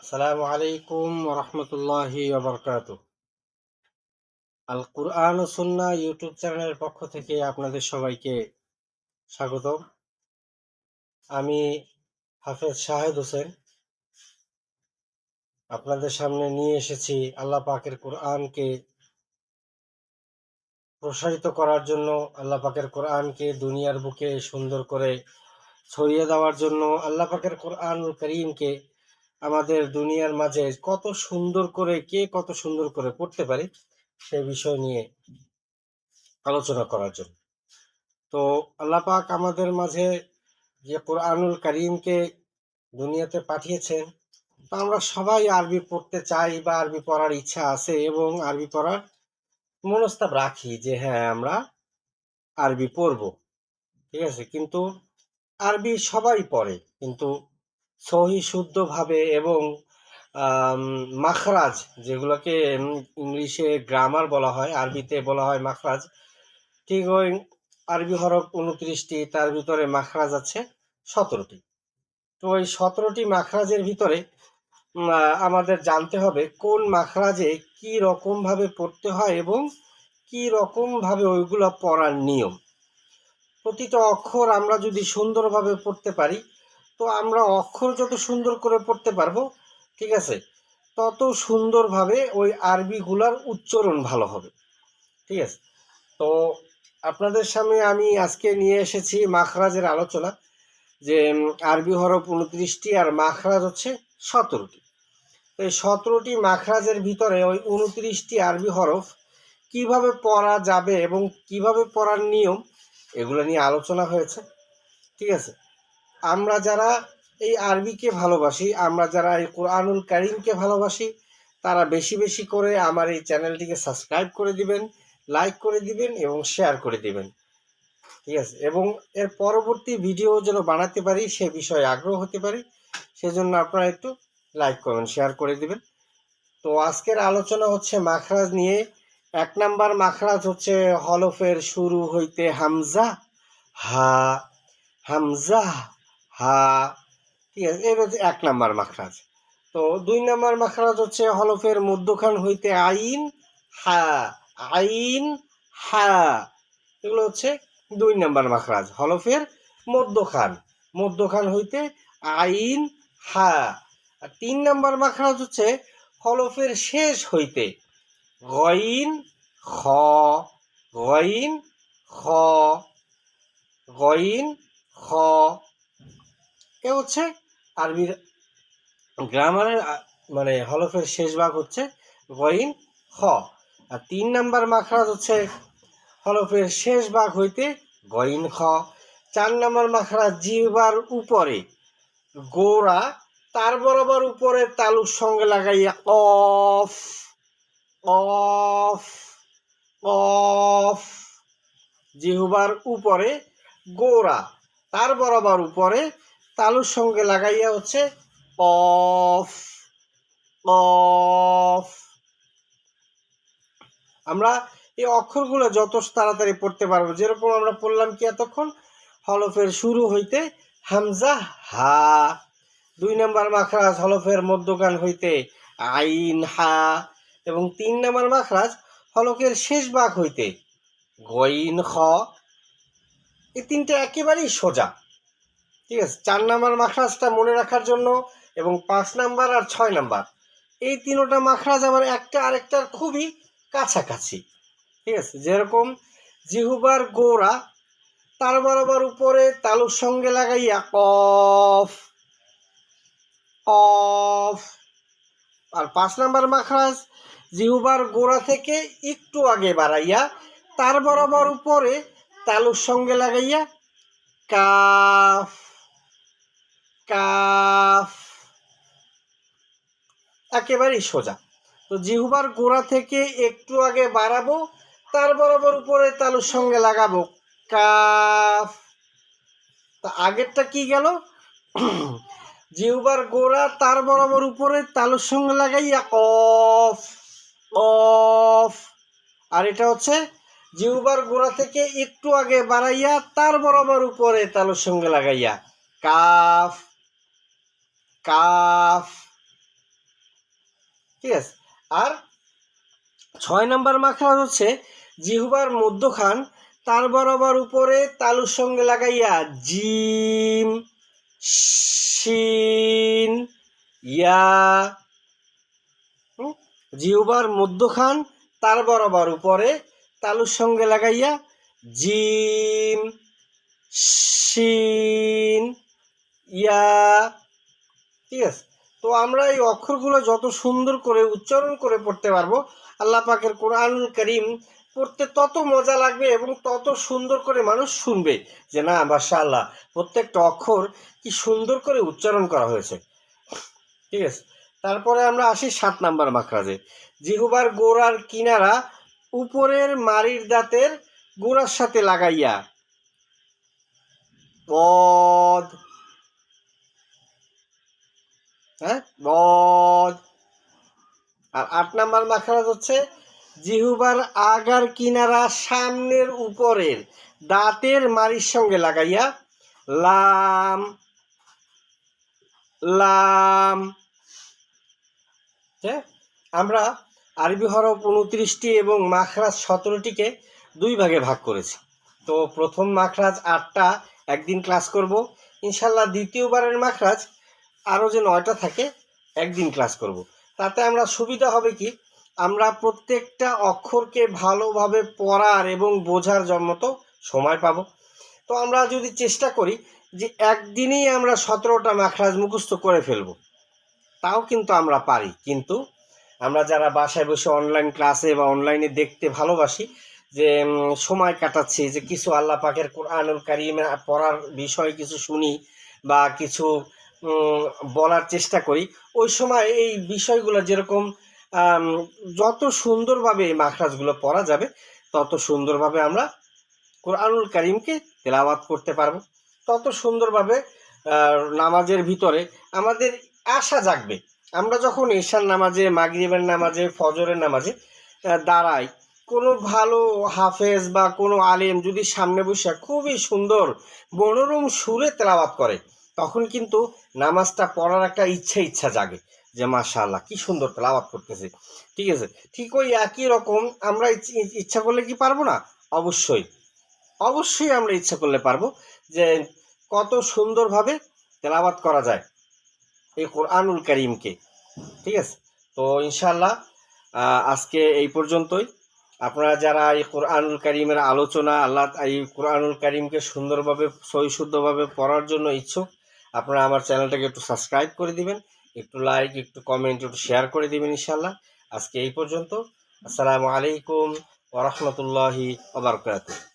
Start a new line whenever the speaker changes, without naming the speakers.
আসসালামু আলাইকুম রহমতুল্লাহি ওবরকাতুহ। আল কুরআন ও সুন্নাহ ইউটিউব চ্যানেলের পক্ষ থেকে আপনাদের সবাইকে স্বাগতম। আমি হাফেজ শাহেদ হোসেন আপনাদের সামনে নিয়ে এসেছি আল্লাহ পাকের কোরআনকে প্রসারিত করার জন্য, আল্লাহ পাকের কোরআনকে দুনিয়ার বুকে সুন্দর করে ছড়িয়ে দেওয়ার জন্য, আল্লাহ পাকের কোরআনুল কারীমকে আমাদের দুনিয়ার মাঝে কত সুন্দর করে পড়তে পারি সে বিষয় নিয়ে আলোচনা করার জন্য। তো আল্লাহ পাক আমাদের মাঝে যে কোরআনুল কারীমকে দুনিয়াতে পাঠিয়েছেন, তো আমরা সবাই আরবি পড়তে চাই বা আরবি পড়ার ইচ্ছা আছে এবং আরবি পড়ার মনস্তাব রাখি যে হ্যাঁ আমরা আরবি পড়ব, ঠিক আছে। কিন্তু আরবি সবাই পড়ে, কিন্তু সহি শুদ্ধভাবে এবং মাখরাজ, যেগুলোকে ইংলিশে গ্রামার বলা হয়, আরবিতে বলা হয় মাখরাজ। ঠিক ওই আরবি হরফ 29টি, তার ভিতরে মাখরাজ আছে 17টি। তো ওই 17টি মাখরাজের ভিতরে আমাদের জানতে হবে কোন মাখরাজে কি রকম ভাবে পড়তে হয় এবং কি রকম ভাবে ওইগুলো পড়ার নিয়ম। প্রতিটা অক্ষর আমরা যদি সুন্দরভাবে পড়তে পারি, তো আমরা অক্ষর যত সুন্দর করে পড়তে পারবো, ঠিক আছে, তত সুন্দরভাবে ওই আরবিগুলার উচ্চারণ ভালো হবে, ঠিক আছে। তো আপনাদের সামনে আমি আজকে নিয়ে এসেছি মাখরাজের আলোচনা, যে আরবি হরফ 29টি আর মাখরাজ হচ্ছে 17টি। এই 17টি মাখরাজের ভিতরে ওই 29টি আরবি হরফ কিভাবে পড়া যাবে এবং কিভাবে পড়ার নিয়ম, এগুলো নিয়ে আলোচনা হয়েছে, ঠিক আছে। আমরা যারা এই আরবিকে ভালোবাসি, আমরা যারা এই কোরআনুল কারীমকে ভালোবাসি, তারা বেশি বেশি করে আমার এই চ্যানেলটিকে সাবস্ক্রাইব করে দিবেন, লাইক করে দিবেন এবং শেয়ার করে দিবেন, ঠিক আছে। এবং এর পরবর্তী ভিডিও যেন বানাতে পারি, সে বিষয়ে আগ্রহ হতে পারি, সেজন্য আপনারা একটু লাইক করবেন, শেয়ার করে দিবেন। তো আজকের আলোচনা হচ্ছে মাখরাজ নিয়ে। 1 নাম্বার মাখরাজ হচ্ছে হরফের শুরু হইতে হামজা হা, হামজা হা, ঠিক আছে, এর হচ্ছে 1 নাম্বার মাখরাজ। তো 2 নাম্বার মাখরাজ হচ্ছে হরফের মধ্যখান হইতে আইন হা, আইন হা, এগুলো হচ্ছে 2 নাম্বার মাখরাজ, হরফের মধ্যখান হইতে আইন হা। আর 3 নাম্বার মাখরাজ হচ্ছে হরফের শেষ হইতে গইন খ, গইন খ, গইন খ। এ হচ্ছে আরবির গ্রামারের মানে হরফের শেষ ভাগ হচ্ছে গইন খ। আর 3 নাম্বার মাখরাজ হচ্ছে হরফের শেষ ভাগ হইতে গইন খ। 4 নাম্বার মাখরাজ জিহ্বার উপরে গোড়া, তার বরাবর উপরে তালুর সঙ্গে লাগাইয়া কফ, কফ, কফ। জিহ্বার উপরে গোড়া, তার বরাবর উপরে তালুর সঙ্গে লাগাইয়া হচ্ছে কফ, কফ। আমরা এই অক্ষরগুলো যত তাড়াতাড়ি পড়তে পারবো, যেরকম আমরা পড়লাম কি এতক্ষণ, হরফের শুরু হইতে হামজা হা। 2 নাম্বার মাখরাজ হরফের মধ্যখান হইতে আইন হা। এবং 3 নাম্বার মাখরাজ হরফের শেষ ভাগ হইতে গইন খ। এই তিনটা একেবারেই সোজা, ঠিক আছে। 4 নাম্বার মাখরাজটা মনে রাখার জন্য, এবং 5 নাম্বার আর 6 নাম্বার, এই তিনোটা মাখরাজ আবার একটা আরেকটার খুবই কাছাকাছি, ঠিক আছে। যেরকম জিহ্বার গোড়া, তার বরাবর উপরে তালুর সঙ্গে লাগাইয়া কফ, কফ। আর 5 নাম্বার মাখরাজ জিহ্বার গোড়া থেকে একটু আগে বাড়াইয়া তার বরাবর উপরে তালুর সঙ্গে লাগাইয়া কাফ, কাফ। একেবারেই সোজা। তো জিহ্বার গোড়া থেকে একটু আগে বাড়াবো, তার বরাবর উপরে তালুর সঙ্গে লাগাবো কাফ। তা আগেরটা কি গেল? জিহ্বার গোড়া, তার বরাবর উপরে তালুর সঙ্গে লাগাইয়া কফ, কফ। আর এটা হচ্ছে জিহ্বার গোড়া থেকে একটু আগে বাড়াইয়া তার বরাবর উপরে তালুর সঙ্গে লাগাইয়া কাফ, কাফ। ঠিক আছে। আর 6 নাম্বার মাখরাজ হচ্ছে জিহ্বার মধ্যখান তার বরাবর উপরে তালুর সঙ্গে লাগাইয়া জিম, শিন, ইয়া। জিহ্বার মধ্যখান তার বরাবর উপরে তালুর সঙ্গে লাগাইয়া জিম, শিন, ইয়া। ঠিক আছে। তো আমরা এই অক্ষরগুলো যত সুন্দর করে উচ্চারণ করে পড়তে পারবো, আল্লাহ পাকের কোরআনুল কারীম পড়তে তত মজা লাগবে এবং তত সুন্দর করে মানুষ শুনবে যে না মাশাআল্লাহ প্রত্যেকটা অক্ষর কি সুন্দর করে উচ্চারণ করা হয়েছে। ঠিক আছে। তারপরে আমরা আসি 7 নাম্বার মাখরাজে। জিহ্বার গোড়ার কিনারা উপরের মাড়ির দাঁতের গোড়ার সাথে লাগাইয়া বদ, হ্যাঁ বদ। আর 8 নাম্বার মাখরাজ হচ্ছে জিহ্বার আগার কিনারা সামনের উপরের দাঁতের মাড়ির সঙ্গে লাগাইয়া লাম, লাম। আমরা আরবি হরফ 29টি এবং মাখরাজ 17টিকে 2 ভাগে ভাগ করেছি। তো প্রথম মাখরাজ 8টা একদিন ক্লাস করব ইনশাল্লাহ। দ্বিতীয়বারের মাখরাজ আরও যে 9টা থাকে একদিন ক্লাস করব। তাতে আমরা সুবিধা হবে কি, আমরা প্রত্যেকটা অক্ষরকে ভালোভাবে পড়ার এবং বোঝার মতো সময় পাব। তো আমরা যদি চেষ্টা করি যে একদিনেই আমরা 17টা মাখরাজ মুখস্থ করে ফেলব, তাও কিন্তু আমরা পারি। কিন্তু আমরা যারা বাসায় বসে অনলাইন ক্লাসে বা অনলাইনে দেখতে ভালোবাসি, যে সময় কাটাচ্ছি, যে কিছু আল্লাহ পাকের কোরআনুল কারীম পড়ার বিষয়ে কিছু শুনি বা কিছু বলার চেষ্টা করি, ওই সময় এই বিষয়গুলো যেরকম যত সুন্দরভাবে এই মাখরাজগুলো পড়া যাবে তত সুন্দরভাবে আমরা কোরআনুল কারীমকে তেলাওয়াত করতে পারবো, তত সুন্দরভাবে নামাজের ভিতরে আমাদের আশা জাগবে। আমরা যখন ঈশার নামাজে, মাগরিবের নামাজে, ফজরের নামাজে দাঁড়াই, কোনো ভালো হাফেজ বা কোনো আলেম যদি সামনে বসে খুবই সুন্দর মনোরম সুরে তেলাওয়াত করে, তখন কিন্তু নামাজটা পড়ার একটা ইচ্ছা জাগে যে মাশাআল্লাহ কি সুন্দর তেলাওয়াত করতেছে। ঠিক আছে। ঠিক ওই একই রকম আমরা ইচ্ছা করলে কি পারবো না? অবশ্যই অবশ্যই আমরা ইচ্ছা করলে পারবো যে কত সুন্দরভাবে তেলাওয়াত করা যায় এই কোরআনুল কারীমকে। ঠিক আছে। তো ইনশাআল্লাহ আজকে এই পর্যন্তই। আপনারা যারা এই কোরআনুল কারীমের আলোচনা, আল্লাহ এই কোরআনুল কারীমকে সুন্দরভাবে সহিশুদ্ধভাবে পড়ার জন্য ইচ্ছুক, আপনারা আমার চ্যানেলটাকে একটু সাবস্ক্রাইব করে দিবেন, একটু লাইক, একটু কমেন্ট, একটু শেয়ার করে দিবেন ইনশাআল্লাহ। আজকে এই পর্যন্ত। আসসালামু আলাইকুম ওয়া রাহমাতুল্লাহি ওয়া বারাকাতুহু।